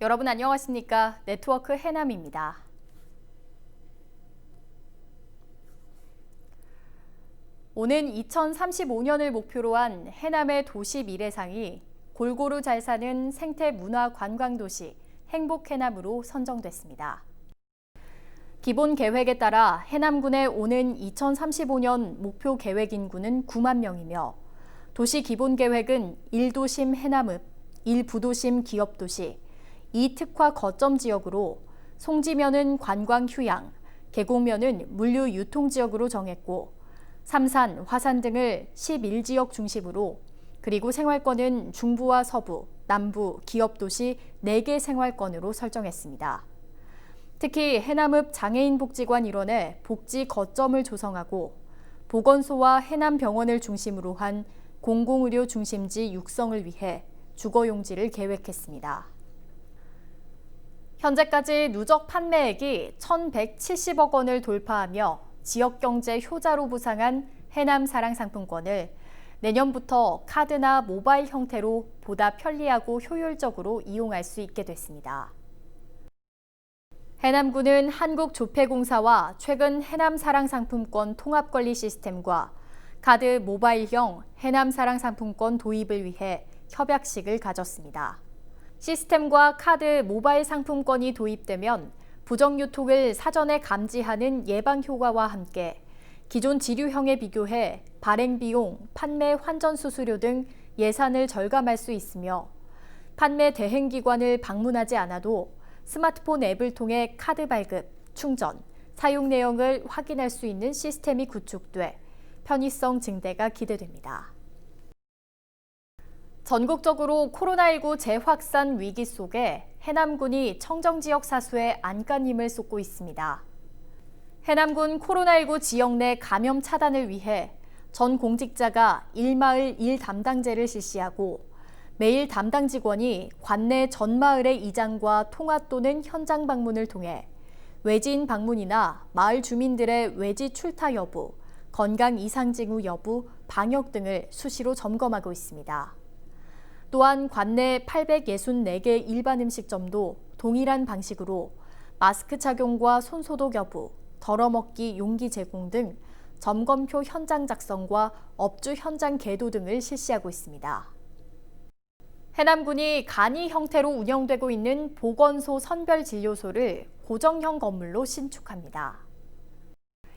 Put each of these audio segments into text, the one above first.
여러분 안녕하십니까? 네트워크 해남입니다. 오는 2035년을 목표로 한 해남의 도시 미래상이 골고루 잘 사는 생태 문화 관광 도시 행복해남으로 선정됐습니다. 기본 계획에 따라 해남군의 오는 2035년 목표 계획 인구는 9만 명이며 도시 기본 계획은 1도심 해남읍, 1부도심 기업도시, 2특화 거점 지역으로 송지면은 관광 휴양, 계곡면은 물류 유통 지역으로 정했고 삼산, 화산 등을 11지역 중심으로 그리고 생활권은 중부와 서부, 남부, 기업도시 4개 생활권으로 설정했습니다. 특히 해남읍 장애인복지관 일원에 복지 거점을 조성하고 보건소와 해남병원을 중심으로 한 공공의료 중심지 육성을 위해 주거용지를 계획했습니다. 현재까지 누적 판매액이 1,170억 원을 돌파하며 지역경제 효자로 부상한 해남 사랑상품권을 내년부터 카드나 모바일 형태로 보다 편리하고 효율적으로 이용할 수 있게 됐습니다. 해남군은 한국조폐공사와 최근 해남사랑상품권 통합관리 시스템과 카드 모바일형 해남사랑상품권 도입을 위해 협약식을 가졌습니다. 시스템과 카드 모바일 상품권이 도입되면 부정유통을 사전에 감지하는 예방 효과와 함께 기존 지류형에 비교해 발행비용, 판매 환전 수수료 등 예산을 절감할 수 있으며 판매 대행기관을 방문하지 않아도 스마트폰 앱을 통해 카드 발급, 충전, 사용 내역을 확인할 수 있는 시스템이 구축돼 편의성 증대가 기대됩니다. 전국적으로 코로나19 재확산 위기 속에 해남군이 청정지역 사수에 안간힘을 쏟고 있습니다. 해남군 코로나19 지역 내 감염 차단을 위해 전 공직자가 1마을 1담당제를 실시하고 매일 담당 직원이 관내 전 마을의 이장과 통화 또는 현장 방문을 통해 외지인 방문이나 마을 주민들의 외지 출타 여부, 건강 이상 징후 여부, 방역 등을 수시로 점검하고 있습니다. 또한 관내 864개 일반 음식점도 동일한 방식으로 마스크 착용과 손소독 여부, 덜어먹기 용기 제공 등 점검표 현장 작성과 업주 현장 계도 등을 실시하고 있습니다. 해남군이 간이 형태로 운영되고 있는 보건소 선별진료소를 고정형 건물로 신축합니다.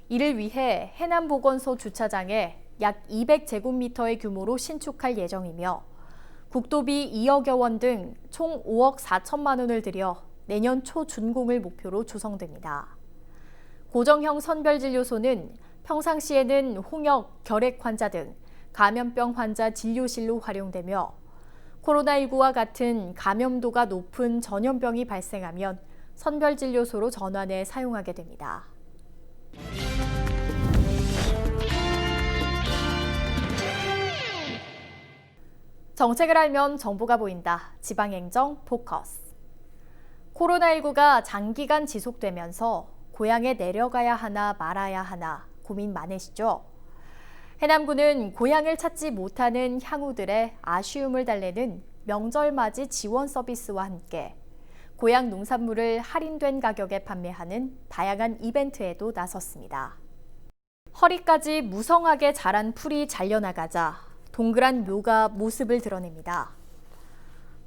이를 위해 해남보건소 주차장에 약 200제곱미터의 규모로 신축할 예정이며 국도비 2억여 원 등 총 5억 4천만 원을 들여 내년 초 준공을 목표로 조성됩니다. 고정형 선별진료소는 평상시에는 홍역, 결핵 환자 등 감염병 환자 진료실로 활용되며 코로나19와 같은 감염도가 높은 전염병이 발생하면 선별진료소로 전환해 사용하게 됩니다. 정책을 알면 정보가 보인다. 지방행정 포커스. 코로나19가 장기간 지속되면서 고향에 내려가야 하나 말아야 하나 고민 많으시죠? 해남군은 고향을 찾지 못하는 향후들의 아쉬움을 달래는 명절맞이 지원 서비스와 함께 고향 농산물을 할인된 가격에 판매하는 다양한 이벤트에도 나섰습니다. 허리까지 무성하게 자란 풀이 잘려나가자 동그란 묘가 모습을 드러냅니다.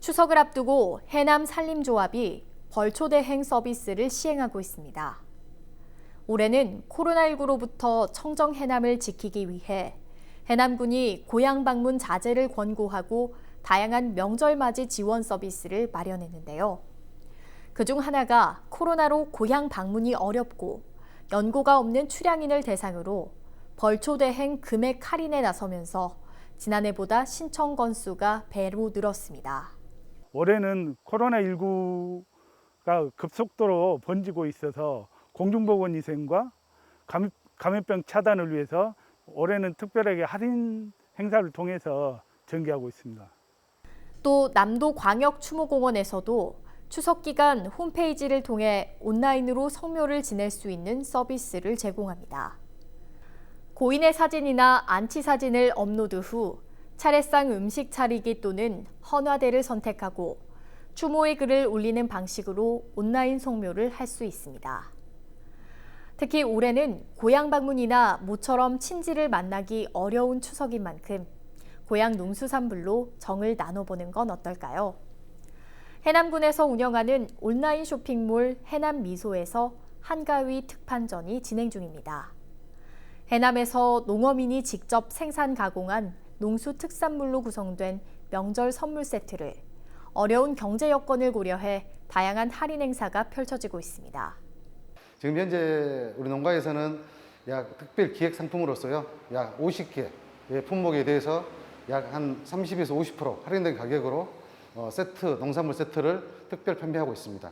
추석을 앞두고 해남 산림조합이 벌초대행 서비스를 시행하고 있습니다. 올해는 코로나19로부터 청정 해남을 지키기 위해 해남군이 고향 방문 자제를 권고하고 다양한 명절맞이 지원 서비스를 마련했는데요. 그중 하나가 코로나로 고향 방문이 어렵고 연고가 없는 출향인을 대상으로 벌초대행 금액 할인에 나서면서 지난해보다 신청 건수가 배로 늘었습니다. 올해는 코로나19가 급속도로 번지고 있어서 공중보건위생과 감염병 차단을 위해서 올해는 특별하게 할인 행사를 통해서 전개하고 있습니다. 또 남도광역추모공원에서도 추석 기간 홈페이지를 통해 온라인으로 성묘를 지낼 수 있는 서비스를 제공합니다. 고인의 사진이나 안치 사진을 업로드 후 차례상 음식 차리기 또는 헌화대를 선택하고 추모의 글을 올리는 방식으로 온라인 송묘를 할 수 있습니다. 특히 올해는 고향 방문이나 모처럼 친지를 만나기 어려운 추석인 만큼 고향 농수산물로 정을 나눠보는 건 어떨까요? 해남군에서 운영하는 온라인 쇼핑몰 해남미소에서 한가위 특판전이 진행 중입니다. 해남에서 농어민이 직접 생산 가공한 농수 특산물로 구성된 명절 선물 세트를 어려운 경제 여건을 고려해 다양한 할인 행사가 펼쳐지고 있습니다. 지금 현재 우리 농가에서는 약 특별 기획 상품으로서요, 약 50개의 품목에 대해서 약 한 30에서 50% 할인된 가격으로 세트, 농산물 세트를 특별 판매하고 있습니다.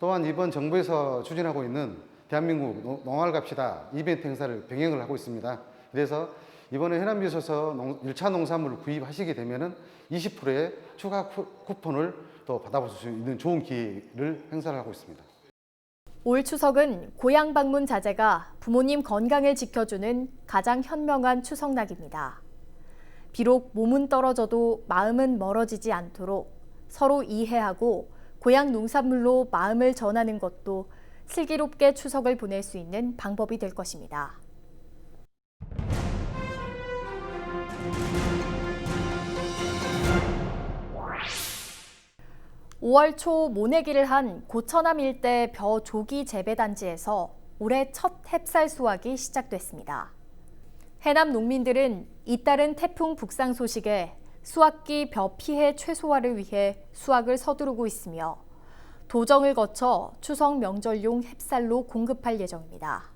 또한 이번 정부에서 추진하고 있는 대한민국 농활 갑시다 이벤트 행사를 병행을 하고 있습니다. 그래서 이번에 해남미소에서 1차 농산물을 구입하시게 되면은 20%의 추가 쿠폰을 또 받아볼 수 있는 좋은 기회를 행사를 하고 있습니다. 올 추석은 고향 방문 자제가 부모님 건강을 지켜주는 가장 현명한 추석낙입니다. 비록 몸은 떨어져도 마음은 멀어지지 않도록 서로 이해하고 고향 농산물로 마음을 전하는 것도 슬기롭게 추석을 보낼 수 있는 방법이 될 것입니다. (5월) 초 모내기를 한 고천암 일대 벼 조기 재배단지에서 올해 첫 햅쌀 수확이 시작됐습니다. 해남 농민들은 잇따른 태풍 북상 소식에 수확기 벼 피해 최소화를 위해 수확을 서두르고 있으며 도정을 거쳐 추석 명절용 햅쌀로 공급할 예정입니다.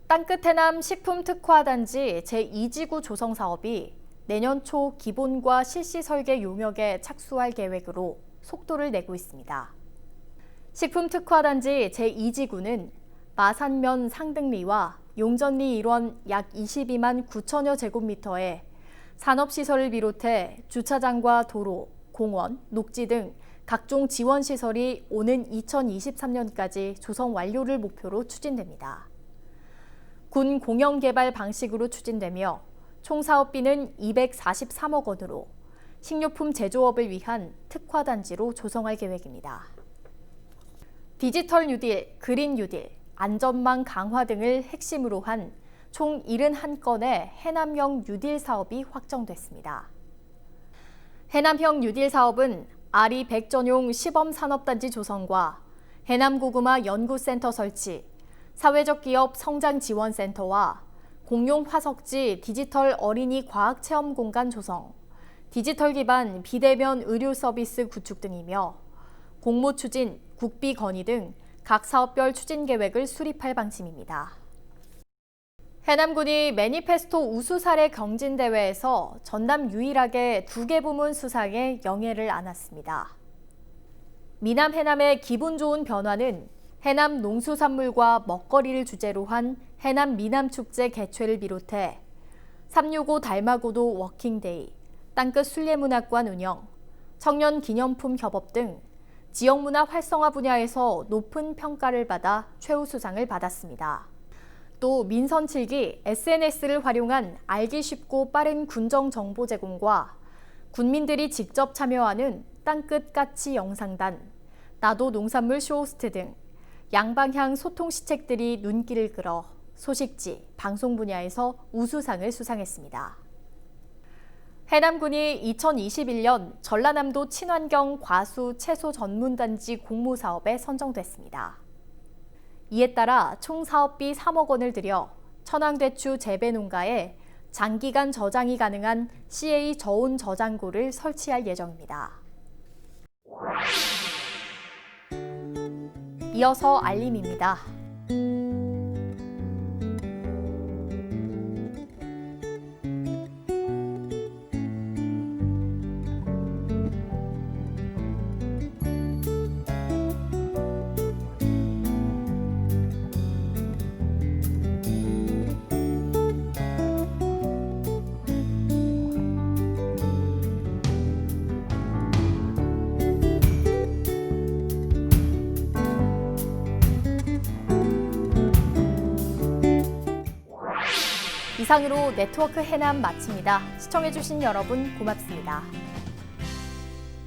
땅끝 해남 식품특화단지 제2지구 조성 사업이 내년 초 기본과 실시 설계 용역에 착수할 계획으로 속도를 내고 있습니다. 식품특화단지 제2지구는 마산면 상등리와 용전리 일원 약 22만 9천여 제곱미터의 산업시설을 비롯해 주차장과 도로, 공원, 녹지 등 각종 지원시설이 오는 2023년까지 조성 완료를 목표로 추진됩니다. 군 공영개발 방식으로 추진되며 총 사업비는 243억 원으로 식료품 제조업을 위한 특화단지로 조성할 계획입니다. 디지털 뉴딜, 그린 뉴딜, 안전망 강화 등을 핵심으로 한 총 71건의 해남형 뉴딜 사업이 확정됐습니다. 해남형 뉴딜 사업은 아리 100전용 시범산업단지 조성과 해남고구마 연구센터 설치, 사회적 기업 성장지원센터와 공용 화석지 디지털 어린이 과학체험 공간 조성, 디지털 기반 비대면 의료 서비스 구축 등이며 공모 추진, 국비 건의 등 각 사업별 추진 계획을 수립할 방침입니다. 해남군이 매니페스토 우수 사례 경진대회에서 전남 유일하게 2개 부문 수상에 영예를 안았습니다. 미남 해남의 기분 좋은 변화는 해남 농수산물과 먹거리를 주제로 한 해남 미남축제 개최를 비롯해 365 달마고도 워킹데이, 땅끝 순례문학관 운영, 청년기념품 협업 등 지역문화 활성화 분야에서 높은 평가를 받아 최우수상을 받았습니다. 또 민선 7기 SNS를 활용한 알기 쉽고 빠른 군정 정보 제공과 군민들이 직접 참여하는 땅끝 까치 영상단, 나도 농산물 쇼호스트 등 양방향 소통 시책들이 눈길을 끌어 소식지, 방송 분야에서 우수상을 수상했습니다. 해남군이 2021년 전라남도 친환경 과수 채소 전문단지 공모사업에 선정됐습니다. 이에 따라 총 사업비 3억 원을 들여 천황대추 재배농가에 장기간 저장이 가능한 CA 저온 저장고를 설치할 예정입니다. 이어서 알림입니다. 이상으로 네트워크 해남 마칩니다. 시청해주신 여러분 고맙습니다.